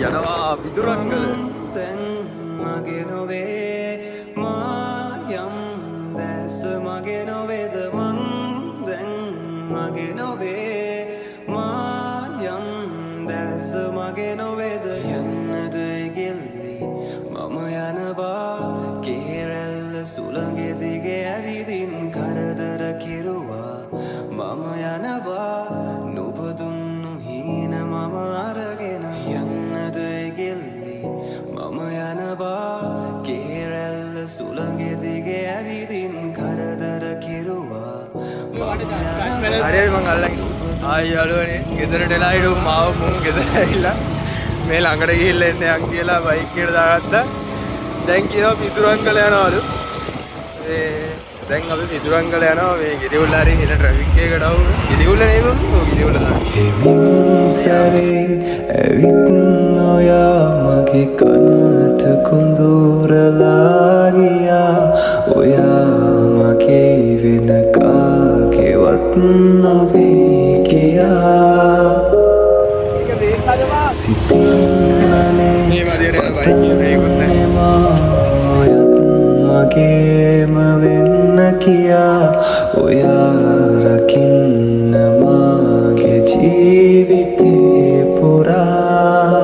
යනවා පිටුරංගල දැන් මගේ නොවේ මායම් දැස මගේ නොවේද මං දැන් මගේ නොවේ මායම් දැස මගේ නොවේද යන්නද ගෙල්ලි මම යනවා කේරැල්ල සුළඟ දිගේ ඇවිදින් කරදර කෙරුවා මම යනවා නුබදුන්නු හීන මම අරගෙන යන්නද ගෙල්ලි මම යනවා කේරැල්ල සුළඟ දිගේ ඇවිදින් කරදර කෙරුවා හරියි මං අල්ලන් ආයි යාළුවනේ ගෙදරට එලා හිටු මාව මුන් ගෙදර ඇවිල්ලා මේ ළඟට ගිහිල්ලා එන්න යන් කියලා බයික් එකට දාගත්තා දැන් කියනවා පිටුරංගල යනවලු දැන් අපි පිටුරංගල යනවා මේ ගෙඩිඋල්ල හරි හින ට්‍රැෆික් එකකට આવු ගෙඩිඋල්ල නේද ගෙඩිඋල්ල සරේ ඇවිත් නොයා මගේ කනට කුඳුරලා ගියා ඔයා මගේ වෙන කාගේවත් නොවේ කියා සිතින්නනේ මගේම වෙන්න කියා ඔයා රකින්න මාගේ ජීවිතේ පුරා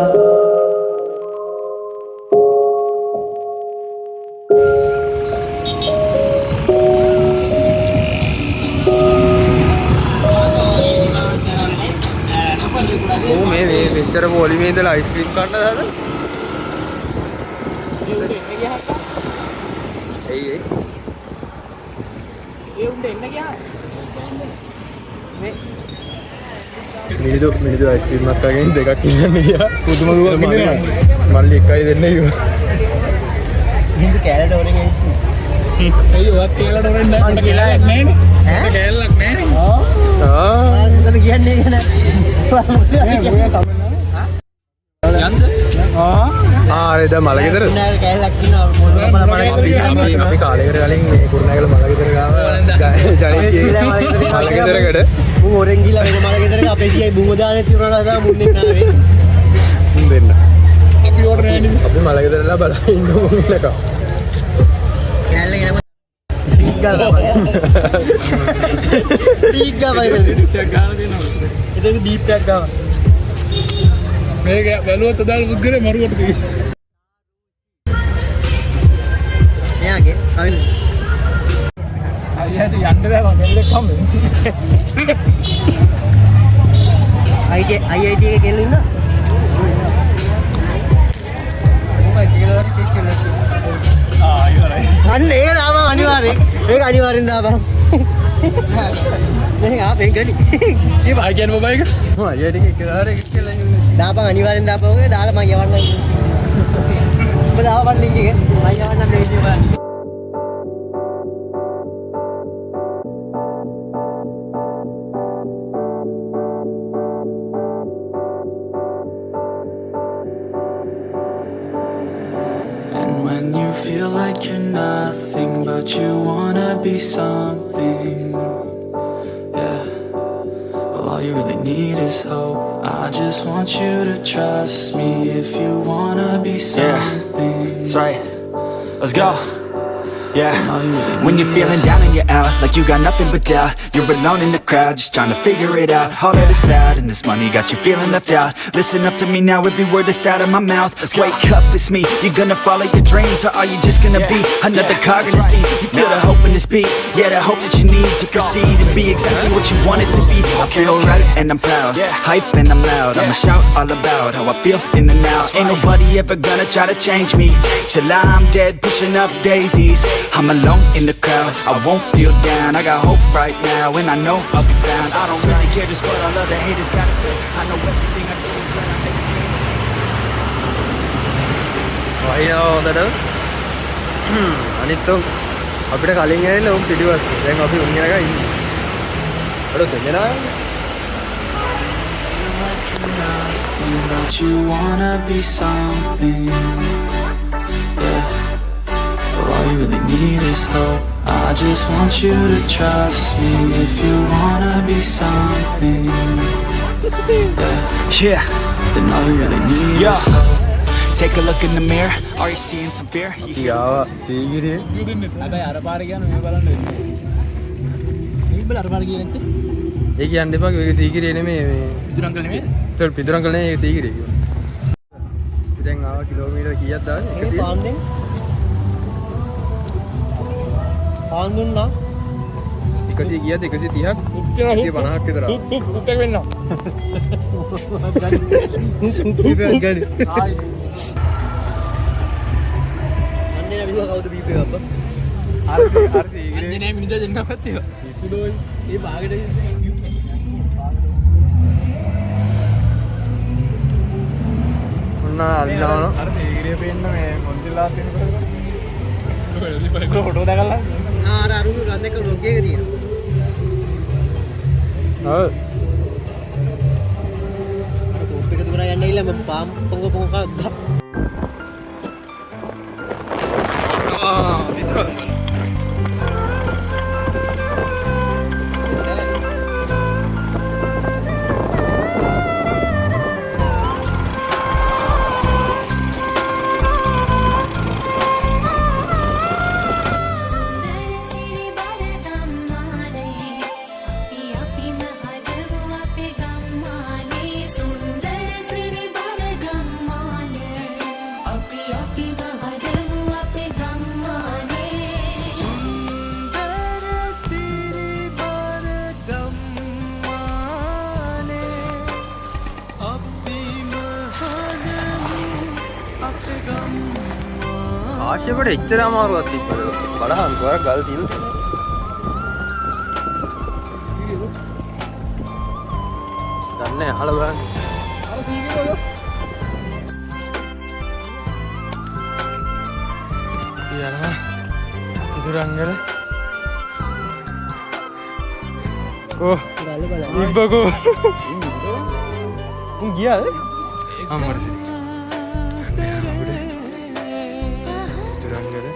මේ මෙච්චර පොලිමේ ඉඳලා අයිස්ක්‍රීම් කන්න දාද ඒ උන්ට එන්න ගියා මිනිදු අයිස්ක්‍රීම් එකක් අරගෙන දෙකක් ඉන්න ගියා පුදුම දුවක් ඉන්නේ මල්ලි එකයි දෙන්නේ කිව්වා හින්දු කැලට ඕනේ ගිහින් අයිය ඔයක් කැලට ඕනේ නැහැ මට කැලයක් නැහැනේ ඈ කැලක් නැහැනේ මම කියන්නේ නෑ ආරේද මලගෙදර කුරුණෑගල කැලක් ඉන්නවා අපි කාලයකට කලින් මේ කුරුණෑගල මලගෙදර ගාව මලගෙදරකට මු හොරෙන් ගිහලා වෙන මලගෙදරක අපේ ගියයි බුම දාන්නේ තියුණා තමයි මුන්නේ නාවේ දෙන්න අපි ඕඩර් නෑනේ අපි මලගෙදරලා බලන් ඉන්නෝ මිලක කැලේ එනම ටීක් ගාවයි ටීක් ගාලා දෙනවා එතන දීප් එකක් ගාව මේක බැලුවත් අදාළ පුද්ගලයා මරුවට තියෙනවා එයාගේ කවිල අයියට යන්න බෑ මම දෙල්ලෙක් හම්බෙන්නේ IIT එකේ කෙල්ල ඉන්න මොකක්ද කියලා ටෙස්ට් කරලා අන්න ඒක දාපන් අනිවාර්යෙන් ඒක අනිවාර්යෙන් දාපන් මේ ආපෙන් ගනි මේ බයි කියන බයික ඔය අයියට එකදාරේ කියලා දාපන් අනිවාර්යෙන් දාපන් ඔගේ දාලා මම යවන්නම් ඔබ දාපන් ලින්ක් එක මම යවන්නම් මේ විදිය බලන්න When you feel like you're nothing but you wanna be something, yeah. Well, all you really need is hope. I just want you to trust me if you wanna be something. Yeah, that's right. Let's go. Yeah, when you're feeling down and you're out, like you got nothing but doubt. You're alone in the crowd, just trying to figure it out. All that is cloud and this money got you feeling left out. Listen up to me now, every word that's out of my mouth. Wake up, it's me. You're gonna follow your dreams, or are you just gonna be another cog in the scene? You feel the hope in this beat, yeah, the hope that you need to proceed and be exactly what you want it to be. I feel right and I'm proud, hype and I'm loud. I'ma shout all about how I feel in the now. Ain't nobody ever gonna try to change me till I'm dead, pushing up daisies. I'm alone in the crowd, I won't feel down. I got hope right now and I know I'll be found. I don't really care just what all other haters gotta say. I know everything I do is gonna make me. වහිනවා හොඳට අනිත් උන් අපිට කලින් ඇවිල්ලා උන් පිටිපස්සේ දැන් අපි උන් යනකම් ඉන්නේ අර දෙන්නා But you wanna be something, yeah. Well, all you really need is hope. I just want you to trust me if you wanna be something, yeah. then all you really need is hope. Take a look in the mirror, are you seeing some fear? You hear යාවා Sigiriya හැබැයි අර පාර කියන මේ බලන්න මේ බල අර පාර කියන ඇත්ත ඒ කියන්න එපා ඒක සීගිරිය නෙමෙයි මේ පිටුරංගල නෙමෙයි ඒක පිටුරංගල නෙමෙයි ඒක සීගිරිය කිව්වා. දැන් ආවා කිලෝමීටර් කීයක්ද ආවේ? ඒ පාන්දෙන් පාන්දුන්නා 100 කීයක්ද? 130ක් 150ක් විතර ආවා. උත් එක වෙන්නවා ගනි අන්නේ විදිහ කවුද බීපේ ගබ්බ අර සීගිරිය අන්නේ මිනිදා දෙන්නවත් ඒවා ඉසුඩෝයි ඒ බාගෙට ඔන්න අල්ලාන අර සීගිරිය පේන්න මේ මොන්තිලා තියෙනකොට ෆොටෝ දාගලා අර අරුණු රන් එක ලොග් එක තියෙනවා ඔව් අර කෝප් එක දුරා යන්න ඉල්ල මම පාම් පොංග විතර ආශයකට එච්චර අමාරුවක් තිබ්බද? බලහන් කොහරක් ගල් තියෙනවද? දන්නේ අහලා බලන්න. අර සීගිරිය වල යනවා ඉදුරංගල ඕ ඉබ්බකෝ උන් ගියාද? අම්මට ඉදුරංගල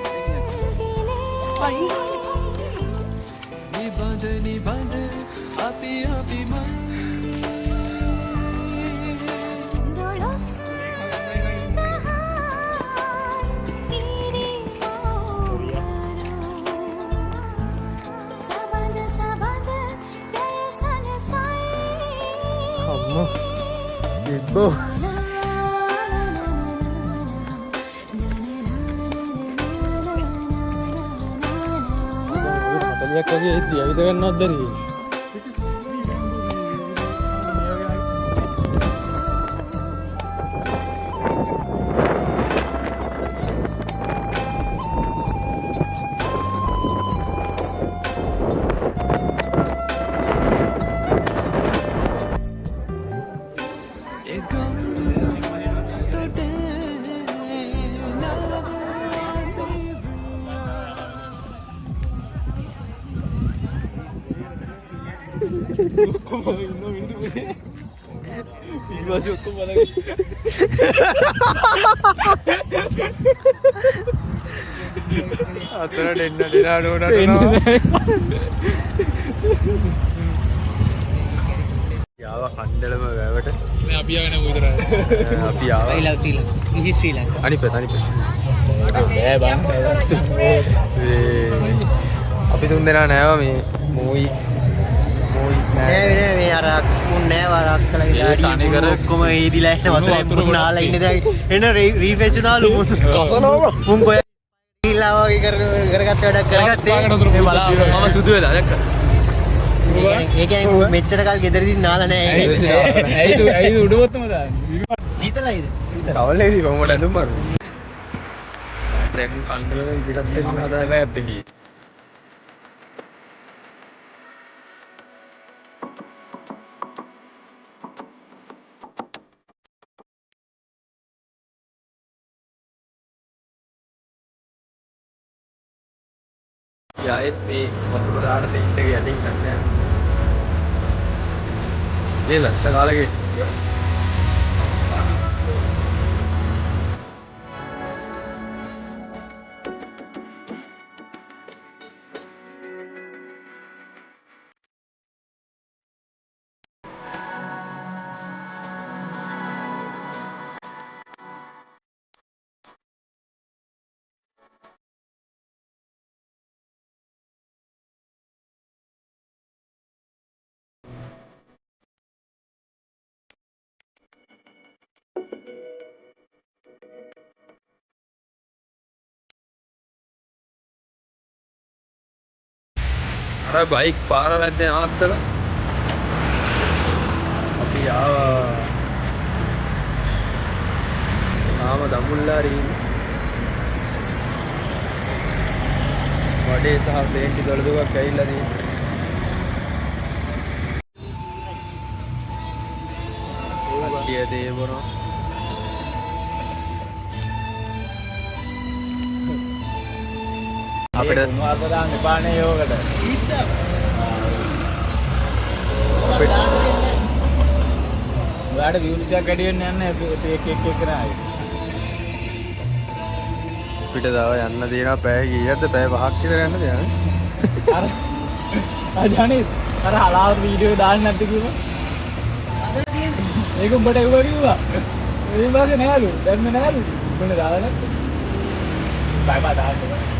අම්මෝ ඉබ්බෝ හතලියක් වගේ එද්දි ඇවිද ගන්නවද දරියේ? ඊළඟට ඔක්කොම බලන්න අතරට එන්න දෙනා නෝනට යාවා කණ්ඩලම වැවට මේ අපි ආගෙන උදේට අපි ආවා I love Sri Lanka. This is Sri Lanka. අනිත් පැත්ත බෑ බං අපි තුන් දෙනා නෑවා මේ මූයි නෑ මේ අර මුන් නෑ වර අක්කලගේ ඩාඩි කර ඔක්කොම ඒදිලා ඉන්න වතුර මුන් නාලා ඉන්නේ දැන් එන රීෆ්‍රෙෂ් වුණාලු මුන් මුන් කොය ගිහිල්ලා වගේ කරගත්ත වැඩක් කරගත්තේ මේ බලා මම සුදු වෙලා දැක්ක ඒ කියන්නේ මෙච්චර කල් ගෙදරදී නාලා නෑ ඇයි උඩුවත්තම දාන්නේ සීතලයිද කවලේදී කොහොමද ඇඳුම් මරු දැන් කණ්ඩලම ඉතිරත් දෙන්න හදාලා ඇත්තේ කී යායත් මේ වතුර දාන සීට් එක යටින් ගන්න මේ ලස්ස කාලේ බයික් පාර වැද්දේ නවත්තලා අපි ආවා. තාම දඹුල්ලාරේ ඉන්නේ. වඩේ සහ පේන්ටි දොළදුවක් ඇවිල්ලා තියෙනවා. කට්ටිය දේවනවා. අපිට මොනවද දාන්න එපානේ යෝකට. ඔයාලට views එකක් වැඩි වෙන්න යන්නේ එක කරා. අපිට තව යන්න තියෙනවා පැය කීයක්ද? පැය 5ක් විතර යන්න තියෙනවා. අර ජානේ අර හලාවත වීඩියෝ දාන්න නැද්ද කිව්වා? ඒක උඹට එව්වා කිව්වා. ඒ වාගේ නෑලු. දැන් නෑලු. උඹනේ දාලා නැත්තේ. බයි බයි දාන්න.